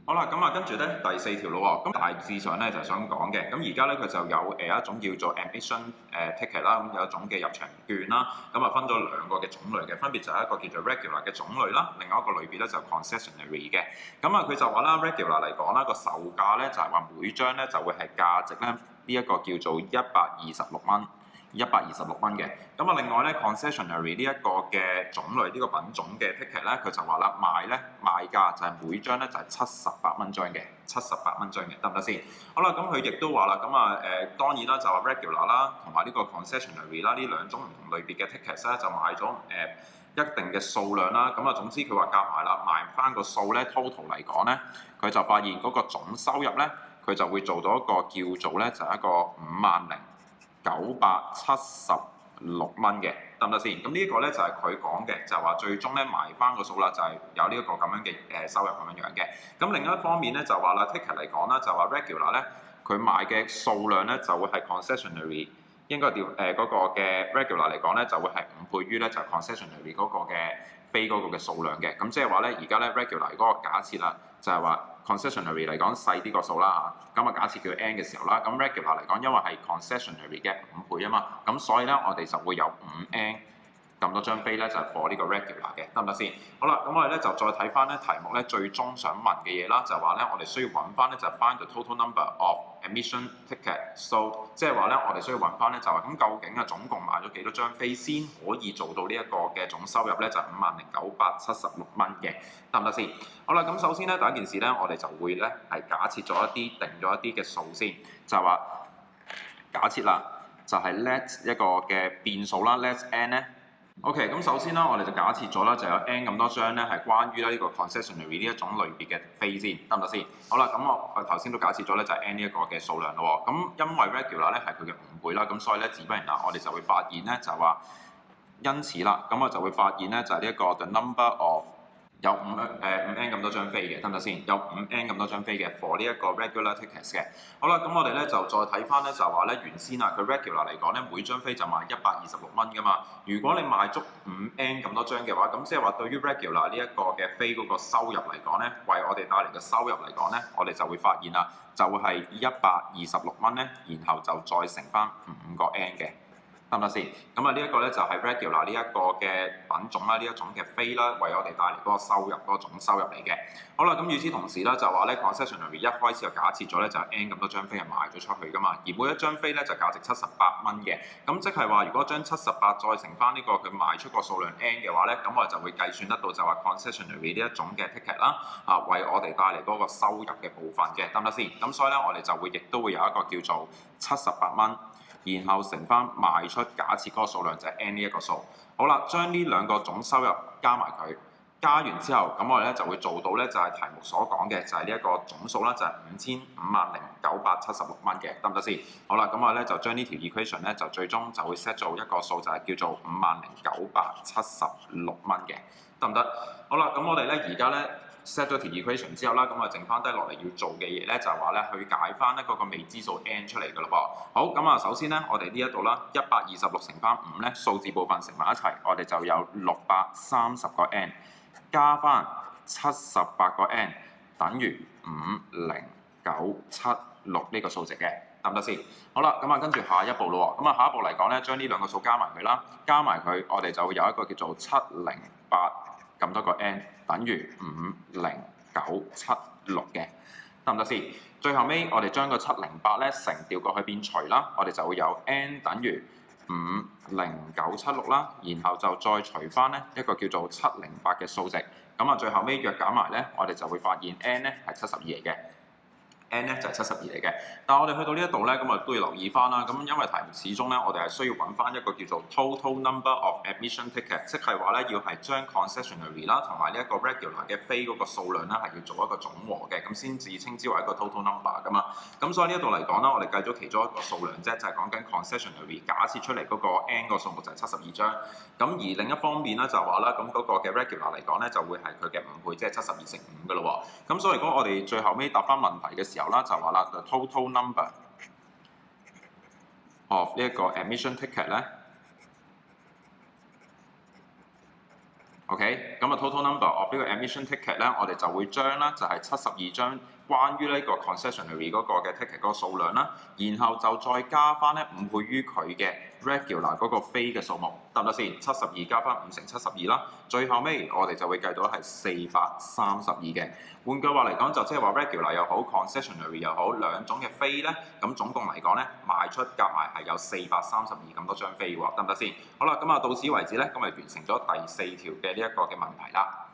好啦，咁跟住咧第4條咯喎，咁大致上咧就係想講嘅，咁而家咧佢就有一種叫做 admission ticket 啦，咁有一種嘅入場券啦，咁分咗2個嘅種類嘅，分別就係一個叫做 regular 嘅種類啦，另外一個類別咧就 concessionary 嘅，咁佢就話啦 regular 嚟講啦，個售價咧就係話每張咧就會係價值咧呢一個叫做126蚊。126蚊嘅，咁另外咧 concessionary 呢一個嘅種類呢個品種嘅 ticket 咧，佢就話啦賣價就係每張咧就係78蚊張嘅，78蚊張嘅，得唔得先？好啦，咁佢亦都話啦，當然啦就話 regular 啦，同埋呢個 concessionary 啦，呢兩種唔同類別嘅 tickets 咧就買咗一定嘅數量啦，總之佢話夾埋啦，賣翻個數咧 total 嚟講咧，佢就發現嗰個總收入咧，佢就會做到一個叫做咧就係一個50,976蚊嘅，得唔得先？咁呢一個咧就係佢講嘅，就係話最終咧埋翻個數啦，就係有呢一個咁樣嘅收入咁樣樣嘅。咁另一方面咧就話啦 ticket 嚟講啦，就話 regular 咧佢賣嘅數量咧就會係 concessionary 應該調嗰個嘅 regular 嚟講咧就會係5倍於咧就 concessionary 嗰個嘅飛嗰個嘅數量嘅。咁即係話咧而家咧 regular 嗰個假設啦，就係話 concessionary 嚟講細啲個數啦嚇，咁假設叫 N 嘅時候啦，咁 regular 嚟講因為係 concessionary 嘅5倍啊嘛，咁所以咧我哋就會有5N 咁多張飛咧就係 for 呢個 regular 嘅，得唔得先？好啦，咁我哋咧就再睇翻咧題目咧最終想問嘅嘢啦，就係話咧我哋需要揾翻咧就係 find the total number of admission ticket sold，即係話咧我哋需要揾翻咧就係咁究竟總共買咗幾多張飛先可以做到呢一個嘅總收入咧就係50,976蚊嘅，得唔得先？好啦，咁首先咧第一件事咧我哋就會咧係假設咗一啲定咗一啲嘅數先，就係話假設啦，就係 let 一個嘅變數啦 ，let n 咧。OK，咁首先啦，我哋就假設咗啦，就有 N 咁多張咧，係關於咧呢個 concessionary 呢一種類別嘅飛先，得唔得先？好啦，咁我頭先都假設咗咧，就係 N 呢一個嘅數量咯喎。咁因為 regular 咧係佢嘅5倍啦，咁所以咧自不然啦，我哋就會發現咧就係話，因此啦，咁我就會發現咧就係呢一個 the number of 有5N 咁多張飛嘅，得唔得先？有5N 咁多張飛嘅 for 呢一個 regular tickets 嘅。好啦，咁我哋咧就再睇翻咧，就話咧原先啊，佢 regular 嚟講咧，每張飛就賣126蚊噶嘛。如果你賣足5N 咁多張嘅話，咁即係話對於 regular 呢一個嘅飛嗰個收入嚟講咧，為我哋帶嚟嘅收入嚟講咧，我哋就會發現啦，就係126蚊咧，然後就再乘翻5個 N 嘅。得唔得先？咁呢一個咧就係 regular 呢一個嘅品種啦，呢一種嘅飛啦，為我哋帶嚟嗰個收入嗰個總收入嚟嘅。好啦，咁與此同時咧就話咧 concessionary 一開始就假設咗咧就係 N 咁多張飛係賣咗出去噶嘛，而每一張飛咧就價值78蚊嘅。咁即係話如果將78再乘翻呢個佢賣出個數量 N 嘅話咧，咁我哋就會計算得到就話 concessionary 呢一種嘅 ticket 啦，為我哋帶嚟嗰個收入嘅部分嘅，得唔得先？咁所以咧我哋就會亦都會有一個叫做78蚊。然後乘翻賣出假設嗰個數量就係 N 呢一個數。好啦，將呢兩個總收入加埋佢，加完之後，咁我哋咧就會做到咧就係題目所講嘅，就係呢一個總數啦，就係50,976蚊嘅，得唔得先？好啦，咁我咧就將呢條 equation 咧就最終就會 set 做一個數，就係叫做50,976蚊嘅，得唔得？好啦，咁我哋咧而家咧set 咗條 equation 之後啦，咁啊剩翻低落嚟要做嘅嘢咧就係話咧去解翻咧嗰個未知數 n 出嚟㗎咯噃。好，咁首先咧我哋呢一度啦，126乘翻5咧，數字部分乘埋一齊，我哋就有630個 n， 加翻78個 n， 等於50976呢個數值嘅，得唔得先？好啦，咁跟住下一步咯喎，咁下一步嚟講咧，將呢兩個數加埋佢啦，加埋佢，我哋就會有一個叫做708咁多個 n， 等於50976嘅，得唔得先？最後尾我哋將個708咧乘調過去變除啦，我哋就會有 n 等於50976啦，然後就再除翻咧一個叫做708嘅數值，咁最後尾約減埋咧，我哋就會發現 n 咧係72嚟嘅。N 咧就係72嚟嘅，但係我哋去到呢一度咧，咁都要留意翻啦。咁因為題目始終咧，我哋係需要揾翻一個叫做 total number of admission ticket， 即係話咧要係將 concessionary 啦同埋呢一個 regular 嘅飛嗰個數量咧係要做一個總和嘅，咁先至稱之為一個 total number 噶嘛。咁所以呢一度嚟講啦，我哋計咗其中一個數量啫，就係講緊 concessionary 假設出嚟嗰個 N 個數目就係72張。咁而另一方面咧就話啦，咁嗰個嘅 regular 嚟講咧就會係佢嘅5倍，即係72乘5噶咯喎。咁所以如果我哋最後尾答翻問題嘅時候啦，就話啦 the total number of 呢一個 admission ticket 咧 OK，咁啊 total number of 呢個 admission ticket 咧，我哋就會將啦，就係72張關於呢個 concessionary 嗰個嘅 ticket 嗰個數量啦，然後就再加翻咧5倍於佢嘅 regular 嗰個飛嘅數目，得唔得先？72加翻5乘72啦，最後尾我哋就會計到係432嘅。換句話嚟講，就即係話 regular 又好 concessionary 又好兩種嘅飛咧，咁總共嚟講咧賣出夾埋係有432咁多張飛喎，得唔得先？好啦，咁啊到此為止咧，咁咪完成咗第4條嘅呢一個嘅問題啦。